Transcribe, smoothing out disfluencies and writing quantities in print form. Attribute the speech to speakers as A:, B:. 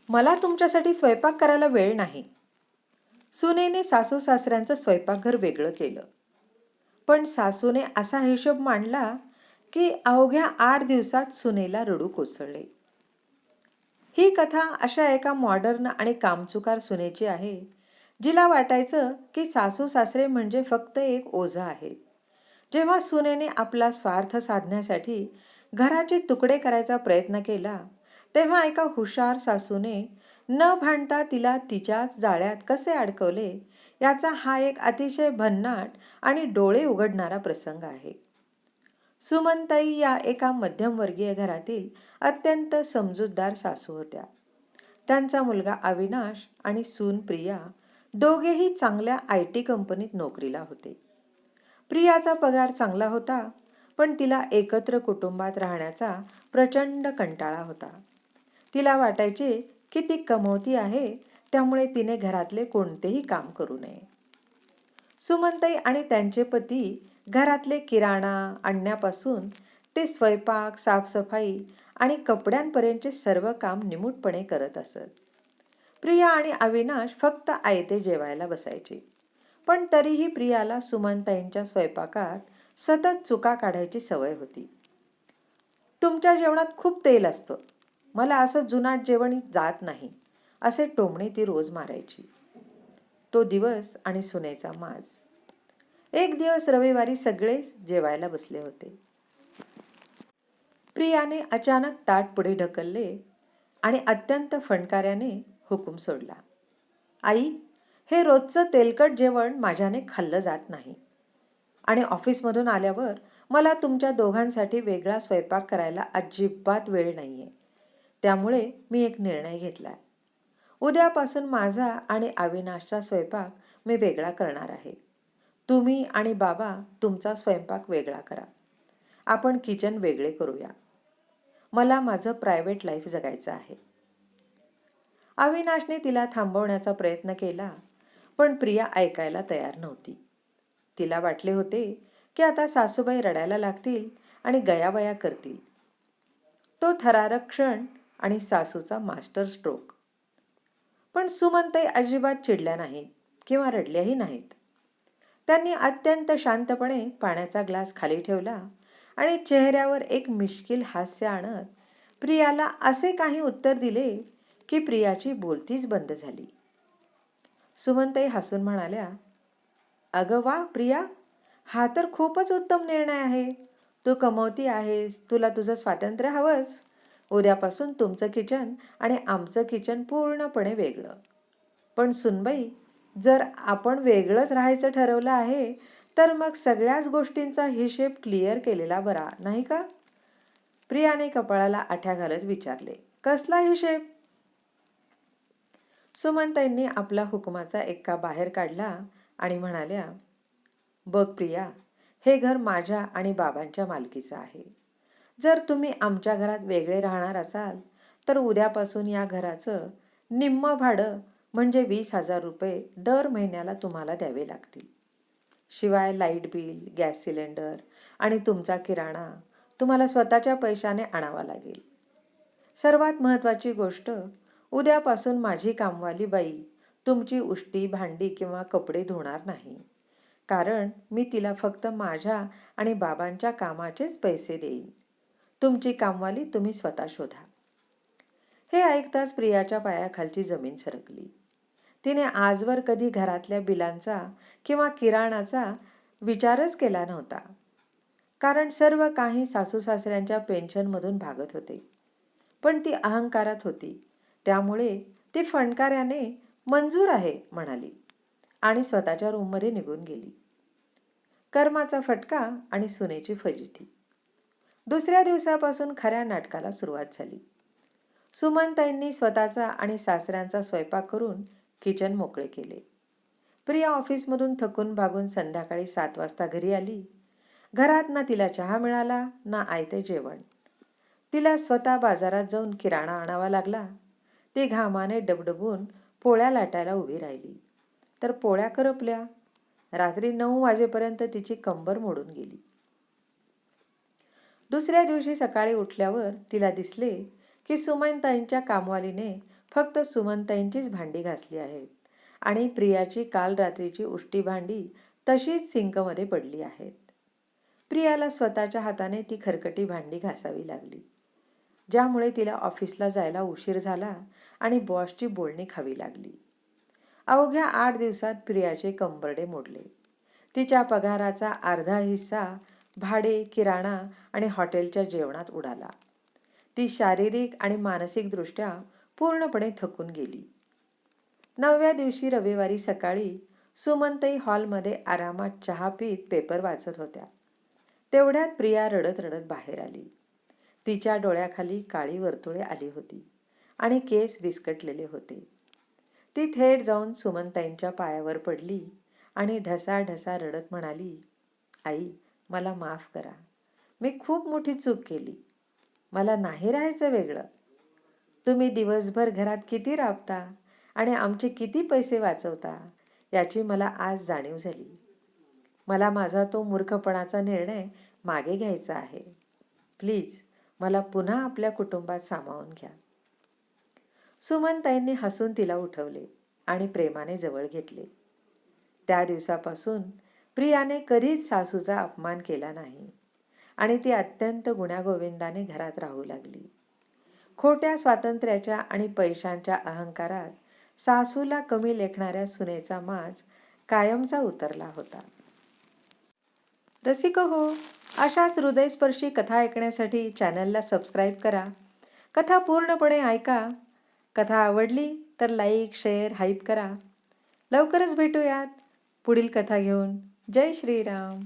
A: मला तुमच्यासाठी स्वयंपाक करायला वेळ नाही. सुनेने सासू सासऱ्यांचं स्वयंपाकघर वेगळं केलं. पण सासूने असा हिशोब मांडला की अवघ्या 8 दिवसात सुनेला रडू कोसळले. ही कथा अशा एका मॉडर्न आणि कामचुकार सुनेची आहे, जिला वाटायचं की सासू सासरे म्हणजे फक्त एक ओझं आहे. जेव्हा सुनेने आपला स्वार्थ साधण्यासाठी घराचे तुकडे करायचा प्रयत्न केला, तेव्हा एका हुशार सासूने न भांडता तिला तिच्याच जाळ्यात कसे अडकवले, याचा हा एक अतिशय भन्नाट आणि डोळे उघडणारा प्रसंग आहे. सुमनताई या एका मध्यमवर्गीय घरातील अत्यंत समजूतदार सासू होत्या. त्यांचा मुलगा अविनाश आणि सून प्रिया दोघेही चांगल्या IT कंपनीत नोकरीला होते. प्रियाचा पगार चांगला होता, पण तिला एकत्र कुटुंबात राहण्याचा प्रचंड कंटाळा होता. तिला वाटायचे की ती कमवती आहे, त्यामुळे तिने घरातले कोणतेही काम करू नये. सुमनताई आणि त्यांचे पती घरातले किराणा आणण्यापासून ते स्वयंपाक, साफसफाई आणि कपड्यांपर्यंतचे सर्व काम निमूटपणे करत असत. प्रिया आणि अविनाश फक्त आयते जेवायला बसायचे. पण तरीही प्रियाला सुमनताईंच्या स्वयंपाकात सतत चुका काढायची सवय होती. तुमच्या जेवणात खूप तेल असतं, मला असं जुनाट जेवण जात नाही, असे टोमणे ती रोज मारायची. तो दिवस आणि सुनेचा माज. एक दिवस रविवारी सगळे जेवायला बसले होते. प्रियाने अचानक ताट पुढे ढकलले आणि अत्यंत फणकाऱ्याने हुकूम सोडला. आई, हे रोजचं तेलकट जेवण माझ्याने खाल्लं जात नाही आणि ऑफिसमधून आल्यावर मला तुमच्या दोघांसाठी वेगळा स्वयंपाक करायला अजिबात वेळ नाहीये. त्यामुळे मी एक निर्णय घेतलाय. उद्यापासून माझा आणि अविनाशचा स्वयंपाक मी वेगळा करणार आहे. तुम्ही आणि बाबा तुमचा स्वयंपाक वेगळा करा. आपण किचन वेगळे करूया. मला माझं प्रायव्हेट लाईफ जगायचं आहे. अविनाशने तिला थांबवण्याचा प्रयत्न केला, पण प्रिया ऐकायला तयार नव्हती. तिला वाटले होते की आता सासूबाई रडायला लागतील आणि गयावया करतील. तो थरारक क्षण आणि सासूचा मास्टर स्ट्रोक. पण सुमनताई अजिबात चिडल्या नाहीत किंवा रडल्याही नाहीत. त्यांनी अत्यंत शांतपणे पाण्याचा ग्लास खाली ठेवला आणि चेहऱ्यावर एक मिश्किल हास्य आणत प्रियाला असे काही उत्तर दिले की प्रियाची बोलतीच बंद झाली. सुमनताई हसून म्हणाल्या, अगं वा प्रिया, हा तर खूपच उत्तम निर्णय आहे. तू कमवती आहेस, तुला तुझं स्वातंत्र्य हवंच. उद्यापासून तुमचं किचन आणि आमचं किचन पूर्णपणे वेगळं. पण सुनबाई, जर आपण वेगळंच राहायचं ठरवलं आहे, तर मग सगळ्याच गोष्टींचा हिशेब क्लिअर केलेला बरा, नाही का? प्रियाने कपाळाला आठ्या घालत विचारले, कसला हिशेब? सुमनताईंनी आपला हुकुमाचा एक्का बाहेर काढला आणि म्हणाल्या, बघ प्रिया, हे घर माझ्या आणि बाबांच्या मालकीचं आहे. जर तुम्ही आमच्या घरात वेगळे राहणार असाल, तर उद्यापासून या घराचं निम्म भाडं म्हणजे 20,000 रुपये दर महिन्याला तुम्हाला द्यावे लागतील. शिवाय लाईट बिल, गॅस सिलेंडर आणि तुमचा किराणा तुम्हाला स्वतःच्या पैशाने आणावा लागेल. सर्वात महत्त्वाची गोष्ट, उद्यापासून माझी कामवाली बाई तुमची उष्टी, भांडी किंवा कपडे धुणार नाही. कारण मी तिला फक्त माझ्या आणि बाबांच्या कामाचेच पैसे देईन. तुमची कामवाली तुम्ही स्वतः शोधा. हे ऐकताच प्रियाच्या पायाखालची जमीन सरकली. तिने आजवर कधी घरातल्या बिलांचा किंवा किराणाचा विचारच केला नव्हता. कारण सर्व काही सासू सासऱ्यांच्या पेन्शनमधून भागत होते. पण ती अहंकारात होती, त्यामुळे ती फणकाऱ्याने मंजूर आहे म्हणाली आणि स्वतःच्या रूममध्ये निघून गेली. कर्माचा फटका आणि सुनेची फजिती. दुसऱ्या दिवसापासून खऱ्या नाटकाला सुरुवात झाली. सुमनताईंनी स्वतःचा आणि सासऱ्यांचा स्वयंपाक करून किचन मोकळे केले. प्रिया ऑफिसमधून थकून भागून संध्याकाळी 7 वाजता घरी आली. घरात ना तिला चहा मिळाला ना आयते जेवण. तिला स्वतः बाजारात जाऊन किराणा आणावा लागला. ती घामाने डबडबून पोळ्या लाटायला उभी राहिली, तर पोळ्या करपल्या. रात्री 9 वाजेपर्यंत तिची कंबर मोडून गेली. दुसऱ्या दिवशी सकाळी उठल्यावर तिला दिसले की सुमनताईंच्या कामवालीने फक्त सुमनताईंचीच भांडी घासली आहेत आणि प्रियाची काल रात्रीची उष्टी भांडी तशीच सिंकमध्ये पडली आहेत. प्रियाला स्वतःच्या हाताने ती खरकटी भांडी घासावी लागली, ज्यामुळे तिला ऑफिसला जायला उशीर झाला आणि बॉसची बोलणी खावी लागली. अवघ्या 8 दिवसात प्रियाचे कंबरडे मोडले. तिच्या पगाराचा अर्धा हिस्सा भाडे, किराणा आणि हॉटेलच्या जेवणात उडाला. ती शारीरिक आणि मानसिकदृष्ट्या पूर्णपणे थकून गेली. 9व्या दिवशी रविवारी सकाळी सुमनताई हॉलमध्ये आरामात चहा पीत पेपर वाचत होत्या. तेवढ्यात प्रिया रडत रडत बाहेर आली. तिच्या डोळ्याखाली काळी वर्तुळे आली होती आणि केस विस्कटलेले होते. ती थेट जाऊन सुमनताईंच्या पायावर पडली आणि ढसाढसा रडत म्हणाली, आई, मला माफ करा. मी खूप मोठी चूक केली. मला नाही राहायचं वेगळं. तुम्ही दिवसभर घरात किती राबता आणि आमचे किती पैसे वाचवता याची मला आज जाणीव झाली. मला माझा तो मूर्खपणाचा निर्णय मागे घ्यायचा आहे. प्लीज मला पुन्हा आपल्या कुटुंबात सामावून घ्या. सुमनताईंनी हसून तिला उठवले आणि प्रेमाने जवळ घेतले. त्या दिवसापासून प्रियाने कधीच सासूचा अपमान केला नाही आणि ती अत्यंत गुण्यागोविंदाने घरात राहू लागली. खोट्या स्वातंत्र्याच्या आणि पैशांच्या अहंकारात सासूला कमी लेखणाऱ्या सुनेचा माज कायमचा उतरला होता. रसिक हो, अशाच हृदयस्पर्शी कथा ऐकण्यासाठी चॅनलला सबस्क्राईब करा. कथा पूर्णपणे ऐका. कथा आवडली तर लाईक, शेअर, हाईप करा. लवकरच भेटूयात पुढील कथा घेऊन. जय श्रीराम.